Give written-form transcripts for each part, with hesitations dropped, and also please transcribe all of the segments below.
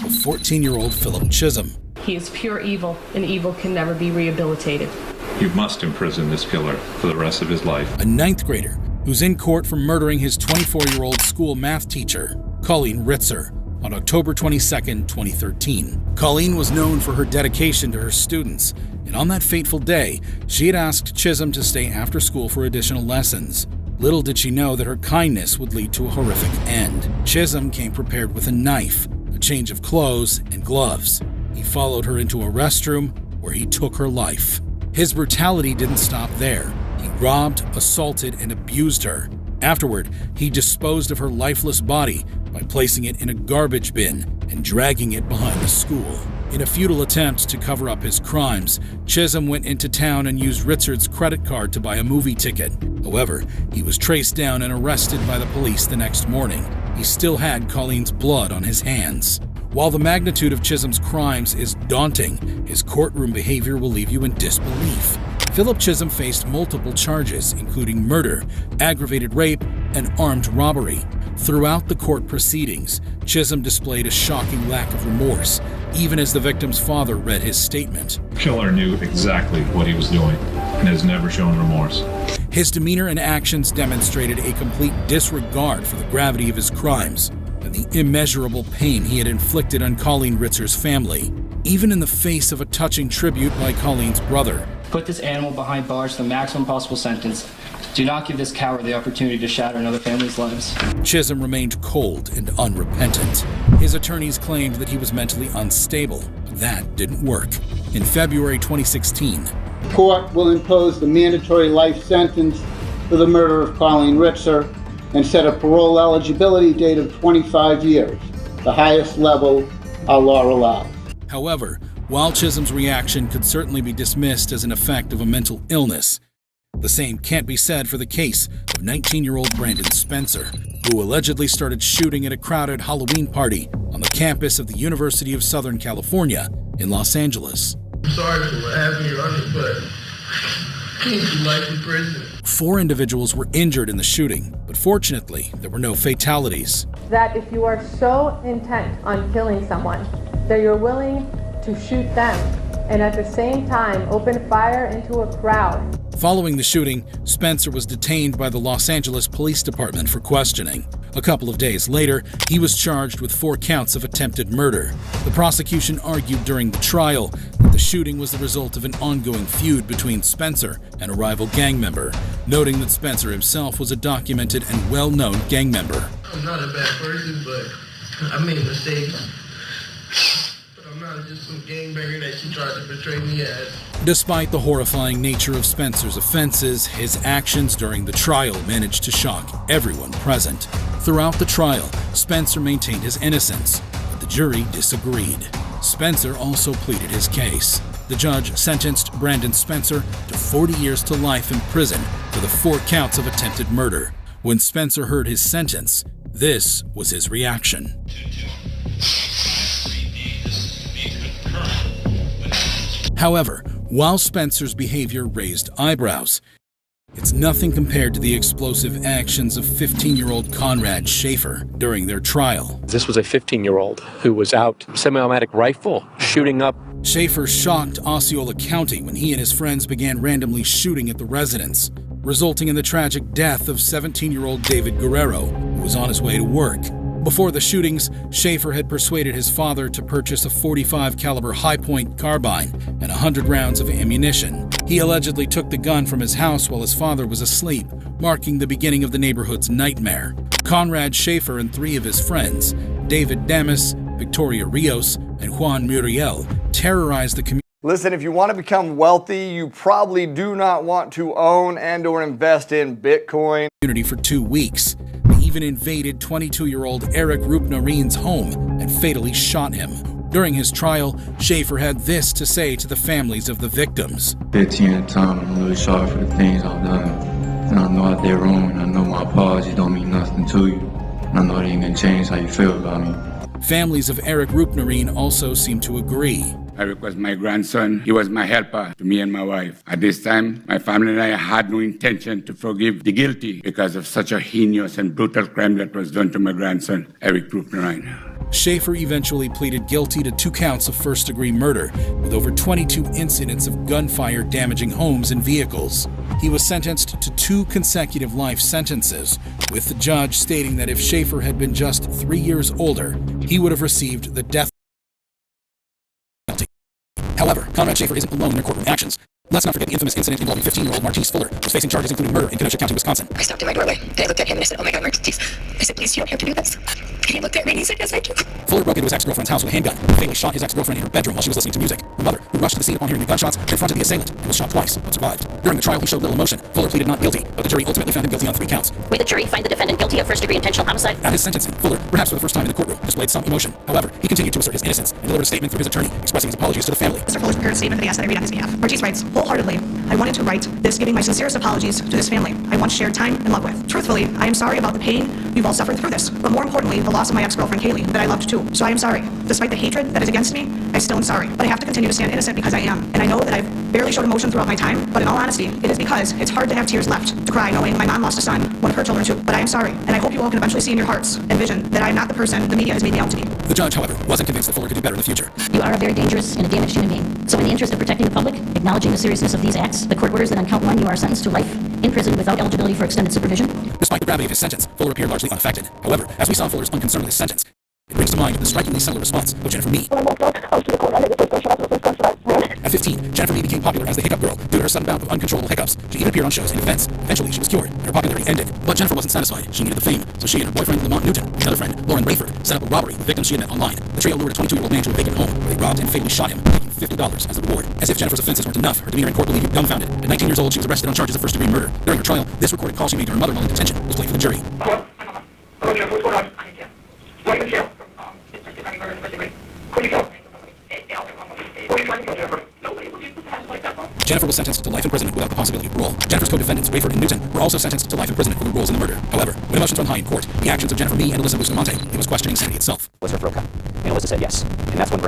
of 14-year-old Philip Chisholm. He is pure evil, and evil can never be rehabilitated. You must imprison this killer for the rest of his life. A 9th grader who's in court for murdering his 24-year-old school math teacher, Colleen Ritzer, on October 22, 2013. Colleen was known for her dedication to her students, and on that fateful day, she had asked Chisholm to stay after school for additional lessons. Little did she know that her kindness would lead to a horrific end. Chisholm came prepared with a knife, a change of clothes, and gloves. He followed her into a restroom where he took her life. His brutality didn't stop there. He robbed, assaulted, and abused her. Afterward, he disposed of her lifeless body by placing it in a garbage bin and dragging it behind the school. In a futile attempt to cover up his crimes, Chisholm went into town and used Ritzard's credit card to buy a movie ticket. However, he was traced down and arrested by the police the next morning. He still had Colleen's blood on his hands. While the magnitude of Chisholm's crimes is daunting, his courtroom behavior will leave you in disbelief. Philip Chisholm faced multiple charges, including murder, aggravated rape, and armed robbery. Throughout the court proceedings, Chisholm displayed a shocking lack of remorse, even as the victim's father read his statement. The killer knew exactly what he was doing and has never shown remorse. His demeanor and actions demonstrated a complete disregard for the gravity of his crimes and the immeasurable pain he had inflicted on Colleen Ritzer's family. Even in the face of a touching tribute by Colleen's brother, "Put this animal behind bars for the maximum possible sentence. Do not give this coward the opportunity to shatter another family's lives." Chisholm remained cold and unrepentant. His attorneys claimed that he was mentally unstable, but that didn't work. In February 2016, the court will impose the mandatory life sentence for the murder of Colleen Ritzer and set a parole eligibility date of 25 years, the highest level our law allows. However, while Chisholm's reaction could certainly be dismissed as an effect of a mental illness, the same can't be said for the case of 19-year-old Brandon Spencer, who allegedly started shooting at a crowded Halloween party on the campus of the University of Southern California in Los Angeles. I'm sorry for what happened, Your Honor, but can't do life in prison. 4 individuals were injured in the shooting, but fortunately, there were no fatalities. That if you are so intent on killing someone that you're willing to shoot them and at the same time open fire into a crowd. Following the shooting, Spencer was detained by the Los Angeles Police Department for questioning. A couple of days later, he was charged with 4 counts of attempted murder. The prosecution argued during the trial that the shooting was the result of an ongoing feud between Spencer and a rival gang member, noting that Spencer himself was a documented and well-known gang member. I'm not a bad person, but I made mistakes. I'm not just some gangbanger that she tried to portray me as. Despite the horrifying nature of Spencer's offenses, his actions during the trial managed to shock everyone present. Throughout the trial, Spencer maintained his innocence, but the jury disagreed. Spencer also pleaded his case. The judge sentenced Brandon Spencer to 40 years to life in prison for the 4 counts of attempted murder. When Spencer heard his sentence, this was his reaction. However, while Spencer's behavior raised eyebrows, it's nothing compared to the explosive actions of 15-year-old Conrad Schaefer during their trial. This was a 15-year-old who was out semi-automatic rifle shooting up. Schaefer shocked Osceola County when he and his friends began randomly shooting at the residence, resulting in the tragic death of 17-year-old David Guerrero, who was on his way to work. Before the shootings, Schaefer had persuaded his father to purchase a .45 caliber Hi-Point carbine and 100 rounds of ammunition. He allegedly took the gun from his house while his father was asleep, marking the beginning of the neighborhood's nightmare. Conrad Schaefer and 3 of his friends, David Damas, Victoria Rios, and Juan Muriel, terrorized the community. Listen, if you want to become wealthy, you probably do not want to own and or invest in Bitcoin. For 2 weeks. They even invaded 22-year-old Eric Rupnarin's home and fatally shot him. During his trial, Schaefer had this to say to the families of the victims. 15 at a time, I'm really sorry for the things I've done. And I know I did wrong, and I know my apologies don't mean nothing to you. And I know they ain't gonna change how you feel about me. Families of Eric Rupnarin also seem to agree. Eric was my grandson. He was my helper to me and my wife. At this time, my family and I had no intention to forgive the guilty because of such a heinous and brutal crime that was done to my grandson, Eric Krupnerine. Schaefer eventually pleaded guilty to 2 counts of first-degree murder, with over 22 incidents of gunfire damaging homes and vehicles. He was sentenced to 2 consecutive life sentences, with the judge stating that if Schaefer had been just 3 years older, he would have received the death penalty. However, Conrad Schaefer isn't alone in their courtroom actions. Let's not forget the infamous incident involving 15-year-old Martise Fuller, who's facing charges including murder in Kenosha County, Wisconsin. I stopped in my doorway, and I looked at him and I said, "Oh my God, Martise." I said, "Please, you don't have to do this." And he looked at me and he said, "Yes, I do." Fuller broke into his ex-girlfriend's house with a handgun and fatally shot his ex-girlfriend in her bedroom while she was listening to music. Her mother, who rushed to the scene upon hearing the gunshots, confronted the assailant and was shot twice, but survived. During the trial, he showed little emotion. Fuller pleaded not guilty, but the jury ultimately found him guilty on 3 counts. Will the jury find the defendant guilty of first-degree intentional homicide? At his sentencing, Fuller, perhaps for the first time in the courtroom, displayed some emotion. However, he continued to assert his innocence and delivered a statement through his attorney, expressing his apologies to the family. Mr. Fuller's prepared a statement that he asked that I read on his behalf. Martise writes, "Wholeheartedly, I wanted to write this giving my sincerest apologies to this family I once shared time and love with. Truthfully, I am sorry about the pain you've all suffered through this, but more importantly, the loss of my ex-girlfriend Kaylee that I loved too. So I am sorry. Despite the hatred that is against me, I still am sorry. But I have to continue to stand innocent because I am. And I know that I've barely showed emotion throughout my time, but in all honesty, it is because it's hard to have tears left to cry knowing my mom lost a son, one of her children too. But I am sorry, and I hope you all can eventually see in your hearts and vision that I am not the person the media has made me out to be." The judge, however, wasn't convinced that Fuller could do better in the future. You are a very dangerous and a damaged human being. So in the interest of protecting the public, acknowledging the seriousness of these acts, the court orders that on count 1 you are sentenced to life in prison without eligibility for extended supervision. Despite the gravity of his sentence, Fuller appeared largely unaffected. However, as we saw Fuller's unconcern with his sentence, it brings to mind the strikingly similar response of Jennifer Mee. At 15, Jennifer Mee became popular as the hiccup girl due to her sudden bout of uncontrollable hiccups. She even appeared on shows and events. Eventually, she was cured, and her popularity ended. But Jennifer wasn't satisfied. She needed the fame, so she and her boyfriend, Lamont Newton, and another friend, Lauren Rayford, set up a robbery with victims she had met online. The trio lured a 22-year-old man to a vacant home, where they robbed and fatally shot him, taking $50 as the reward. As if Jennifer's offenses weren't enough, her demeanor in court believed dumbfounded. At 19 years old, she was arrested on charges of first-degree murder. During her trial, this recorded call she made to her mother while in detention was played for the jury. Hello, Jennifer, what's going on? Why are you in jail? Who you kill? Who you trying to kill, Jennifer? Nobody would do that like that. Jennifer was sentenced to life imprisonment without the possibility of parole. Jennifer's co-defendants, Rayford and Newton, were also sentenced to life imprisonment for their roles in the murder. However, when emotions run high in court, the actions of Jennifer Mee and Alyssa Bustamante, it was questioning sanity itself. Was her throat cut? And Alyssa said yes. And that's when the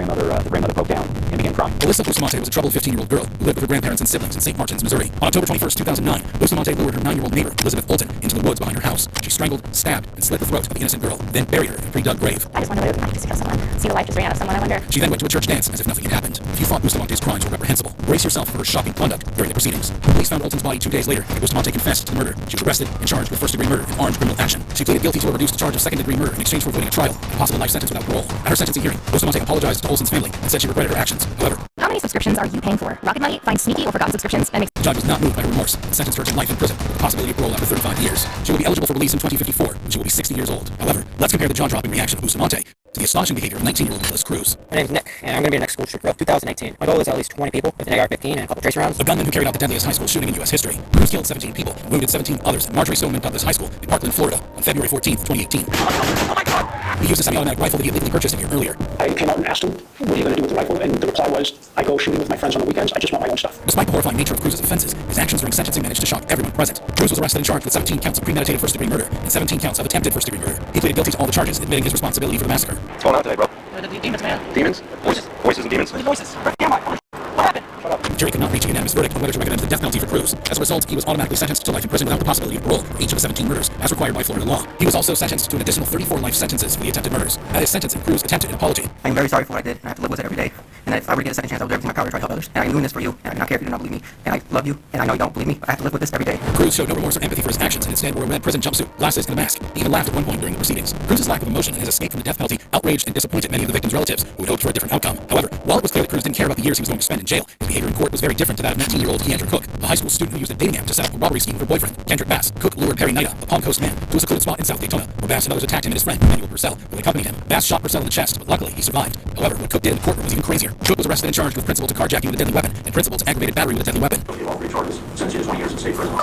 grandmother broke down and began crying. Alyssa Bustamante was a troubled 15-year-old girl who lived with her grandparents and siblings in St. Martins, Missouri. On October 21st, 2009, Bustamante lured her 9-year-old neighbor, Elizabeth Olton, into the woods behind her house. She strangled, stabbed, and slit the throat of the innocent girl, then buried her in a pre-dug grave. I just wonder what it would be like just to kill someone. See the life just ran out of someone, I wonder. She then went to a church dance as if nothing had happened. If you thought Bustamante's crimes were reprehensible, brace yourself for her shocking conduct during the proceedings. Police found Olton's body 2 days later, and Bustamante confessed to the murder. She was arrested and charged with first-degree murder and armed criminal action. She pleaded guilty to a reduced charge of second-degree murder in exchange for avoiding a trial and a possible life sentence without parole. At her sentencing hearing, Bustamante apologized to Olson's family and said she regretted her actions. However, how many subscriptions are you paying for? Rocket Money finds sneaky or forgotten subscriptions and makes... The judge was not moved by remorse and sentenced her to life in prison with the possibility of parole after 35 years. She will be eligible for release in 2054, when she will be 60 years old. However, let's compare the jaw-dropping reaction of Bustamante to the astonishing behavior of 19-year-old Liz Cruz. My name's Nick, and I'm going to be the next school shooter of 2018. My goal is at least 20 people with an AR-15 and a couple tracer rounds. A gunman who carried out the deadliest high school shooting in U.S. history. Cruz killed 17 people and wounded 17 others at Marjorie Stoneman Douglas High School in Parkland, Florida on February 14th, 2018. Oh my God! He used a semi-automatic rifle that he had legally purchased a year earlier. I came out and asked him, what are you going to do with the rifle? And the reply was, I go shooting with my friends on the weekends. I just want my own stuff. Despite the horrifying nature of Cruz's offenses, his actions during sentencing managed to shock everyone present. Cruz was arrested and charged with 17 counts of premeditated first-degree murder and 17 counts of attempted first-degree murder. He pleaded guilty to all the charges, admitting his responsibility for the massacre. What's going on today, bro? The demons, man. Demons? Voices and demons? Voices. Where am I? What happened? The jury could not reach a unanimous verdict on whether to recommend the death penalty for Cruz. As a result, he was automatically sentenced to life in prison without the possibility of parole for each of the 17 murders, as required by Florida law. He was also sentenced to an additional 34 life sentences for the attempted murders. At his sentencing, Cruz attempted an apology. I'm very sorry for what I did, and I have to live with it every day. And if I were to get a second chance, I would do everything in my power to try to help others. And I'm doing this for you, and I do not care if you do not believe me. And I love you, and I know you don't believe me, but I have to live with this every day. Cruz showed no remorse or empathy for his actions, and instead wore a red prison jumpsuit, glasses, and a mask. He even laughed at one point during the proceedings. Cruz's lack of emotion and his escape from the death penalty outraged and disappointed many of the victims' relatives, who had hoped for a different outcome. However, while it was clear that Cruz didn't care about the years he was going to spend in jail, his behavior in court was very different to that of 19-year-old Keandra Cook, a high school student who used a dating app to set up a robbery scheme with her boyfriend, Kendrick Bass. Cook lured Perry Nida, a Palm Coast man, to a secluded spot in South Daytona, where Bass and others attacked him and his friend, Manuel Purcell, who accompanied him. Bass shot Purcell in the chest, but luckily he survived. However, what Cook did in the courtroom was even crazier. Cook was arrested and charged with principal to carjacking with a deadly weapon and principal to aggravated battery with a deadly weapon. All 3 charges. Since he has 20 years in state prison.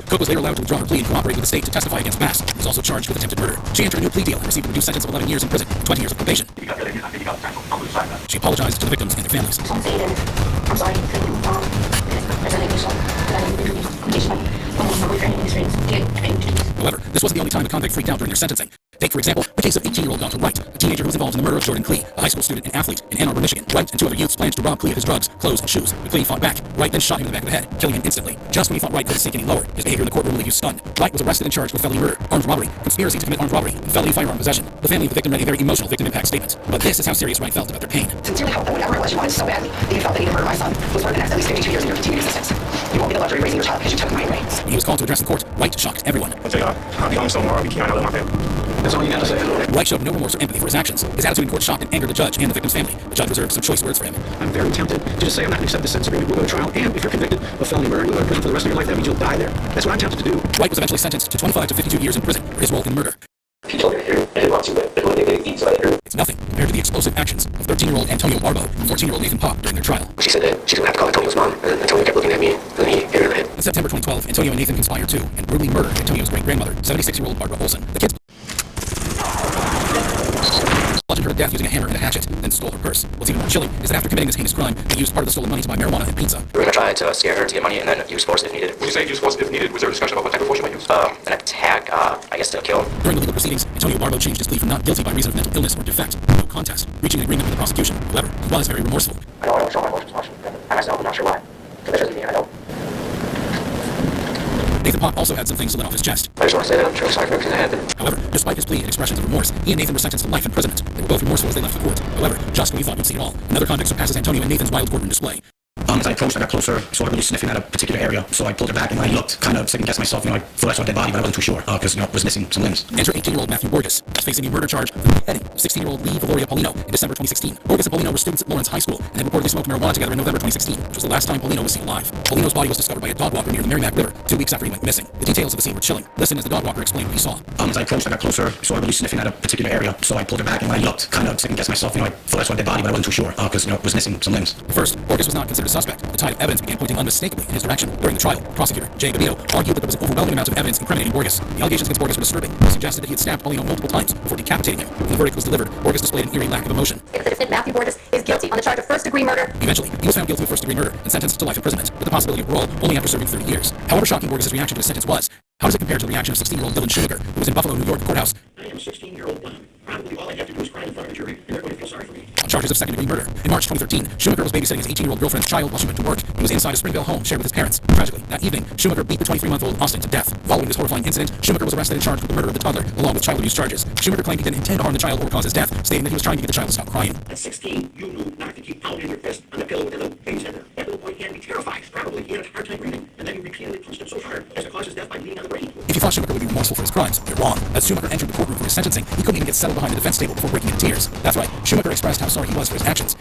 Cook was later allowed to withdraw her plea and cooperate with the state to testify against Bass. He was also charged with attempted murder. She entered a new plea deal and received a reduced sentence of 11 years in prison and 20 years of probation. She apologized to the victims and their families. I'm sorry, However, this wasn't the only time the convict freaked out during their sentencing. Take, for example, the case of 18-year-old Dr. Wright, a teenager who was involved in the murder of Jordan Clee, a high school student and athlete in Ann Arbor, Michigan. Wright and two other youths planned to rob Clee of his drugs, clothes, and shoes. When Clee fought back, Wright then shot him in the back of the head, killing him instantly. Just when he thought Wright couldn't sink any lower, his behavior in the courtroom leave you stunned. Wright was arrested and charged with felony murder, armed robbery, conspiracy to commit armed robbery, and felony firearm possession. The family of the victim read a very emotional victim impact statement. But this is how serious Wright felt about their pain. Sincerely hope that whatever it was you wanted so badly, that you felt that you murdered my son, was for the next at least 52 years of your continued existence. You won't be the luxury of raising your child because you took my reins. When he was called to address the court, Wright shocked everyone. I'll be home tomorrow. We can't. I love my family. That's all you got to say. Wright showed no remorse or empathy for his actions. His attitude in court shocked and angered the judge and the victim's family. The judge reserved some choice words for him. I'm very tempted to just say I'm not going to accept this sentence agreement. We'll go to trial, and if you're convicted of felony murder, you'll go to prison for the rest of your life. That means you'll die there. That's what I'm tempted to do. Wright was eventually sentenced to 25 to 52 years in prison for his role in the murder. It's nothing compared to the explosive actions of 13-year-old Antonio Barbo and 14-year-old Nathan Pop during their trial. She said that she's going to have to call Antonio's mom, and Antonio kept looking at me, and then he hit her in the head. In September 2012, Antonio and Nathan conspired to and brutally murdered Antonio's great-grandmother, 76-year-old Barbara Olson. The kids bludgeoned her to death using a hammer and a hatchet, then stole her purse. What's even more chilling is that after committing this heinous crime, they used part of the stolen money to buy marijuana and pizza. We were going to try to scare her to get money and then use force if needed. When you say use force if needed, was there a discussion about what type of force you might use? An attack, I guess to kill. During the legal proceedings, Antonio Barbo changed his plea from not guilty by reason of mental illness or defect, no contest, reaching an agreement with the prosecution. However, he was very remorseful. I don't show my emotions much. I myself am not sure why. Because there's me, I know. Nathan Pop also had some things to let off his chest. I just want to say that I'm truly sorry for everything that happened. However, despite his plea and expressions of remorse, he and Nathan were sentenced to life imprisonment. They were both remorseful as they left the court. However, just when you thought you'd see it all, another convict surpasses Antonio and Nathan's wild courtroom display. As I approached, I got closer, sort of really sniffing at a particular area. So I pulled her back, and when I looked, kind of second-guessed myself. I thought I saw a dead body, but I wasn't too sure because was missing some limbs. Enter 18-year-old Matthew Borges, facing a murder charge for the beheading of 16-year-old Lee Valoria Paulino in December 2016. Borges and Paulino were students at Lawrence High School and had reportedly smoked marijuana together in November 2016, which was the last time Paulino was seen alive. Paulino's body was discovered by a dog walker near the Merrimack River 2 weeks after he went missing. The details of the scene were chilling. Listen as the dog walker explained what he saw. As I approached, I got closer, sort of really sniffing at a particular area. So I pulled her back, and when I looked, kind of second-guessed myself. I thought I saw a dead body, but I wasn't too sure because was missing some limbs. First, Borges was not considered a suspect. The tide of evidence began pointing unmistakably in his direction. During the trial, prosecutor Jay Gabito argued that there was an overwhelming amount of evidence incriminating Borges. The allegations against Borges were disturbing. He suggested that he had stabbed Paulino multiple times before decapitating him. When the verdict was delivered, Borges displayed an eerie lack of emotion. Matthew Borges is guilty on the charge of first-degree murder. Eventually, he was found guilty of first-degree murder and sentenced to life imprisonment, with the possibility of parole only after serving 30 years. However shocking Borges' reaction to his sentence was, how does it compare to the reaction of 16-year-old Dylan Schumacher, who was in Buffalo, New York courthouse? I am 16-year-old Don. Probably all I have to do is cry in front of a jury, and they're going to feel sorry for me. On charges of second-degree murder. In March 2013, Schumacher was babysitting his 18-year-old girlfriend's child while she went to work. He was inside a Springville home shared with his parents. Tragically, that evening, Schumacher beat the 23-month-old Austin to death. Following this horrifying incident, Schumacher was arrested and charged with the murder of the toddler, along with child abuse charges. Schumacher claimed he didn't intend to harm the child or cause his death, stating that he was trying to get the child to stop crying. At 16, you knew not to keep pounding your fist on the pillow in the pain center. That little boy had me terrified. Probably he had a hard time breathing, and then you repeatedly punched him so hard as to cause his death by bleeding on the brain. If you thought Schumacher would be remorseful for his crimes, you're wrong. As Schumacher entered the courtroom for his sentencing, he couldn't even get settled behind the defense table before breaking into tears. That's right, Schumacher expressed how sorry he was for his actions.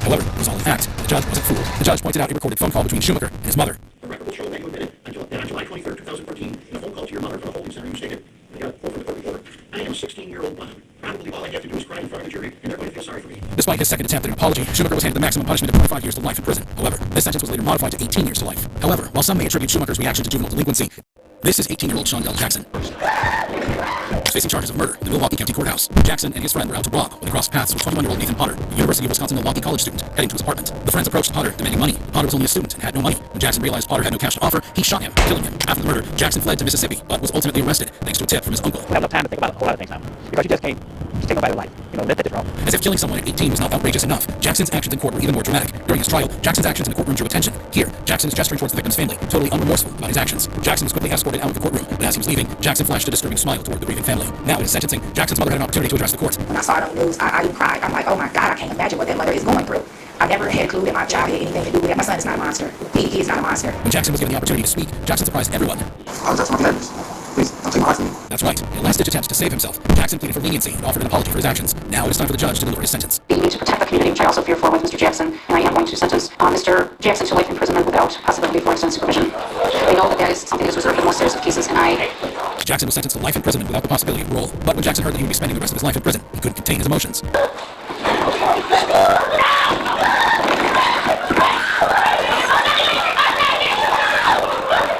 However, it was all an act. The judge wasn't fooled. The judge pointed out a recorded phone call between Schumacher and his mother. The record will show that you admitted that on July 23, 2014, in a phone call to your mother from the holding center, you stated, I got a quote from the court reporter, I am 16-year-old Don. Probably all I have to do is cry in front of a jury, and they're going to feel sorry for me. Despite his second attempt at an apology, Schumacher was handed the maximum punishment of 25 years to life in prison. However, this sentence was later modified to 18 years to life. However, while some may attribute Schumacher's reaction to juvenile delinquency, this is 18-year-old Shondell Jackson. Facing charges of murder in the Milwaukee County Courthouse, Jackson and his friend were out to rob when they crossed paths with 21-year-old Nathan Potter, a University of Wisconsin-Milwaukee college student, heading to his apartment. The friends approached Potter, demanding money. Potter was only a student and had no money. When Jackson realized Potter had no cash to offer, he shot him, killing him. After the murder, Jackson fled to Mississippi, but was ultimately arrested thanks to a tip from his uncle. I have no time to think about a whole lot of things now, because you just can't take nobody life. That is wrong. As if killing someone at 18 was not outrageous enough, Jackson's actions in court were even more dramatic. During his trial, Jackson's actions in the courtroom drew attention. Here, Jackson is gesturing towards the victim's family, totally unremorseful about his actions. Jackson was quickly escorted out of the courtroom, but as he was leaving, Jackson flashed a disturbing smile toward the grieving family. Now in his sentencing, Jackson's mother had an opportunity to address the court. When I saw it on the news, I cried. I'm like, oh my God, I can't imagine what that mother is going through. I've never had a clue that my child had anything to do with that. My son is not a monster. He is not a monster. When Jackson was given the opportunity to speak, Jackson surprised everyone. I'll just my letters. Please, don't take my heart from me. That's right. In a last-ditch attempt to save himself, Jackson pleaded for leniency and offered an apology for his actions. Now it is time for the judge to deliver his sentence. We need to protect the community, which I also fear for with Mr. Jackson, and I am going to sentence Mr. Jackson to life imprisonment without possibility for extended supervision. We know that that is something that is reserved in most serious cases, and Jackson was sentenced to life imprisonment without the possibility of parole. But when Jackson heard that he would be spending the rest of his life in prison, he couldn't contain his emotions.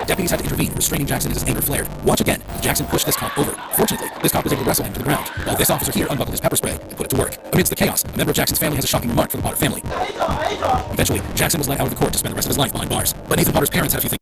Deputies had to intervene, restraining Jackson as his anger flared. Watch again. Jackson pushed this cop over. Fortunately, this cop was able to wrestle him to the ground, while this officer here unbuckled his pepper spray and put it to work. Amidst the chaos, a member of Jackson's family has a shocking remark for the Potter family. Eventually, Jackson was let out of the court to spend the rest of his life behind bars. But Nathan Potter's parents had a few things.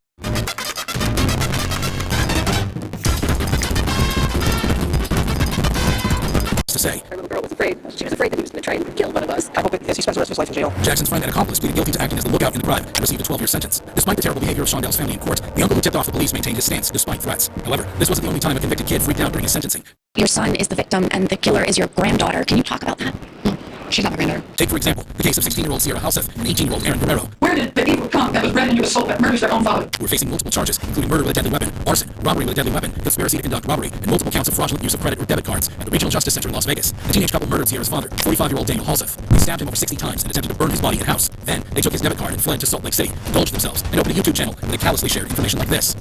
say. Our little girl was afraid. She was afraid that he was going to try and kill one of us. I hope as he spends the rest of his life in jail. Jackson's friend and accomplice pleaded guilty to acting as the lookout in the crime and received a 12-year sentence. Despite the terrible behavior of Shondell's family in court, the uncle who tipped off the police maintained his stance despite threats. However, this wasn't the only time a convicted kid freaked out during his sentencing. Your son is the victim and the killer is your granddaughter. Can you talk about that? She's not my granddaughter. Take, for example, the case of 16-year-old Sierra Halseth and 18-year-old Aaron Guerrero. Where did the evil come that was bred into a soul that murders their own father? We're facing multiple charges, including murder with a deadly weapon, arson, robbery with a deadly weapon, conspiracy to conduct robbery, and multiple counts of fraudulent use of credit or debit cards at the Regional Justice Center in Las Vegas. The teenage couple murdered Sierra's father, 45-year-old Daniel Halseth. They stabbed him over 60 times and attempted to burn his body in house. Then, they took his debit card and fled to Salt Lake City, indulged themselves, and opened a YouTube channel where they callously shared information like this.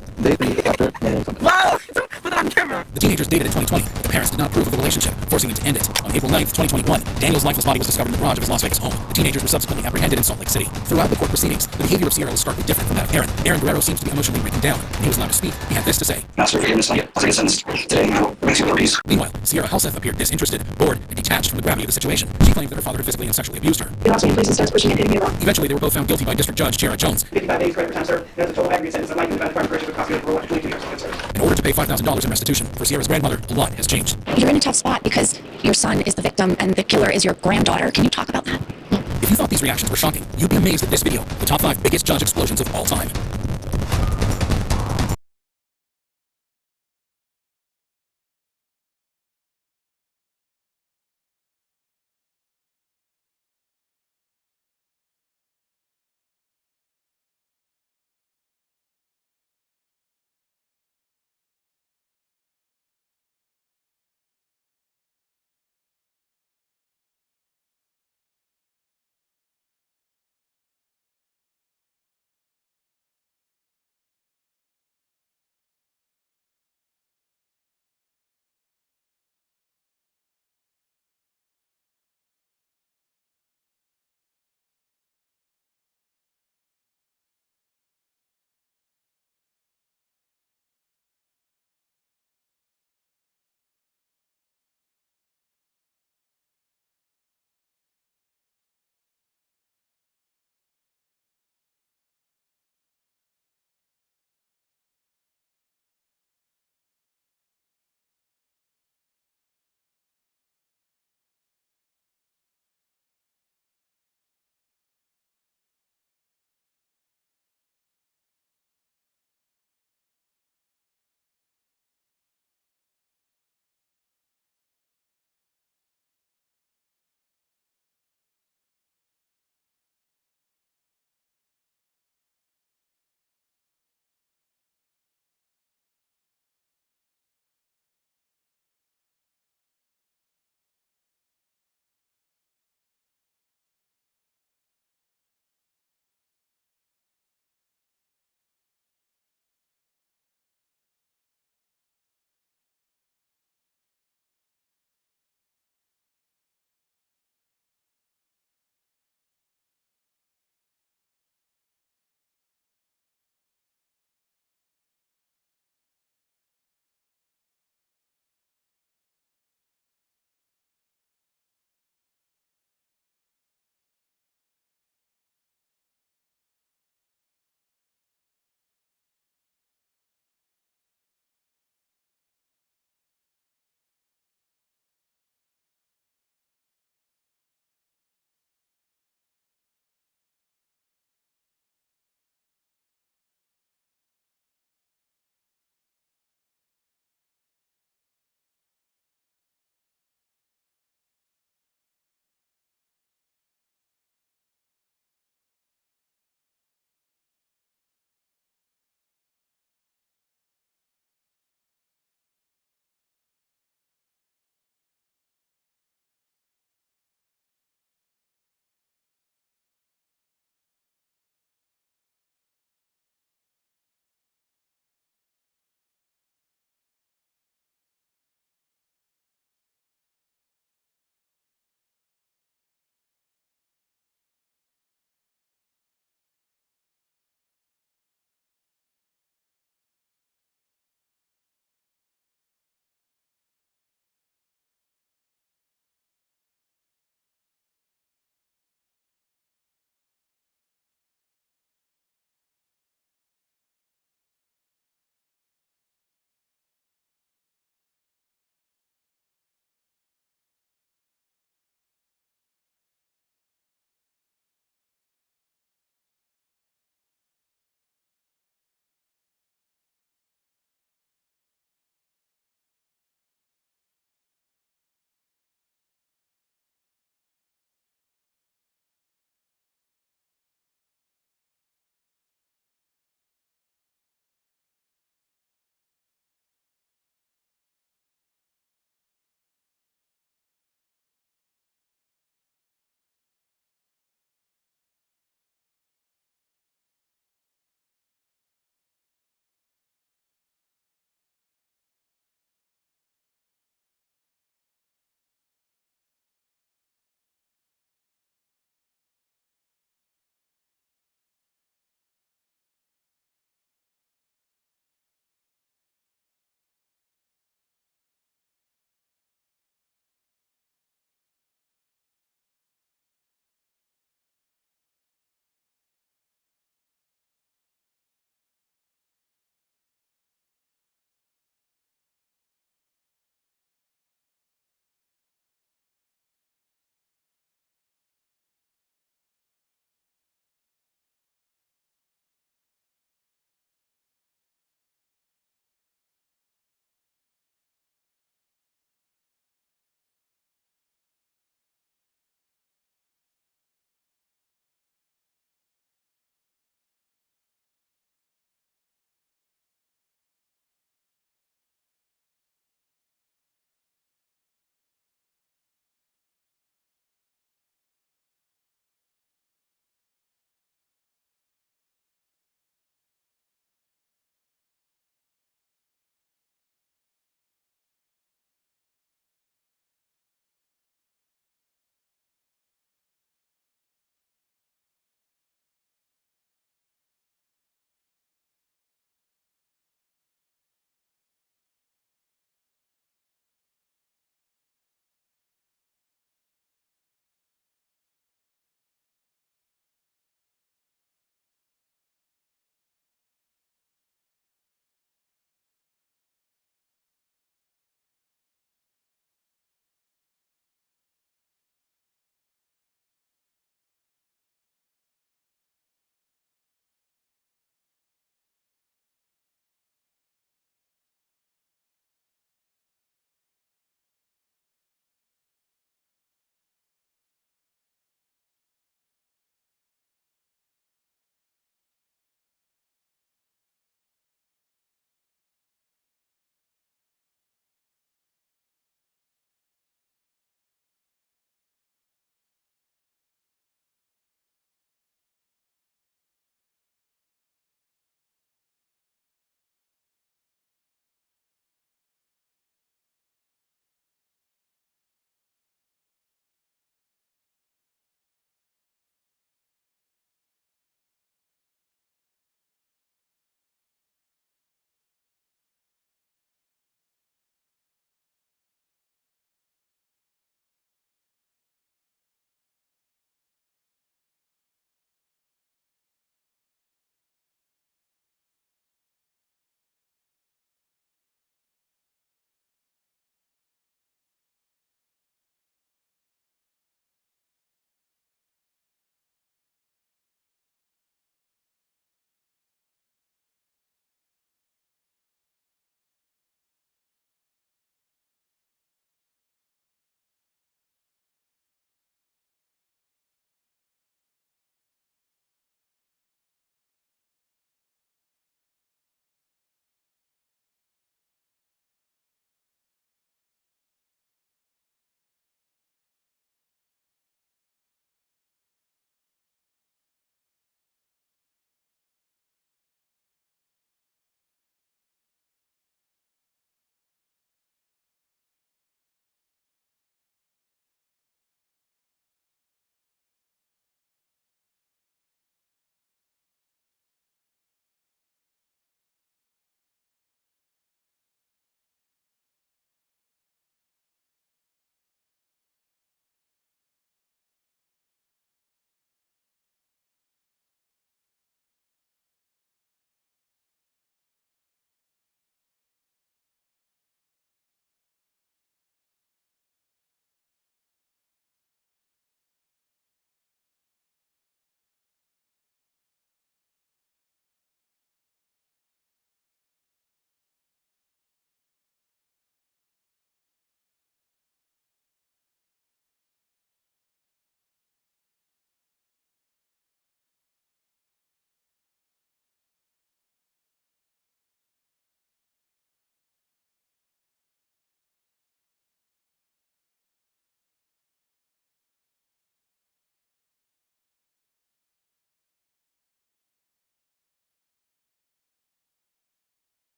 Wow! Put it on camera! The teenagers dated in 2020. The parents did not approve of the relationship, forcing them to end it. On April 9th, 2021, Daniel's lifeless body was discovered in the garage of his Las Vegas home. The teenagers were subsequently apprehended in Salt Lake City. Throughout the court proceedings, the behavior of Sierra was starkly different from that of Aaron. Aaron Guerrero seems to be emotionally breaking down. When he was allowed to speak, he had this to say. Ask for forgiveness, I'll take a sentence today now. Meanwhile, Sierra Halseth appeared disinterested, bored, and detached from the gravity of the situation. She claimed that her father had physically and sexually abused her. He lost me, please, and starts pushing and hitting me around. Eventually, they were both found guilty by District Judge Chera Jones. 55 days credit for time served. There's a total aggregate sentence of life in the department of correction with parole up to 22 years. In order to pay $5,000 in restitution for Sierra's grandmother, a lot has changed. You're in a tough spot because your son is the victim and the killer is your granddaughter. Can you talk about that? If you thought these reactions were shocking, you'd be amazed at this video, the top 5 biggest judge explosions of all time.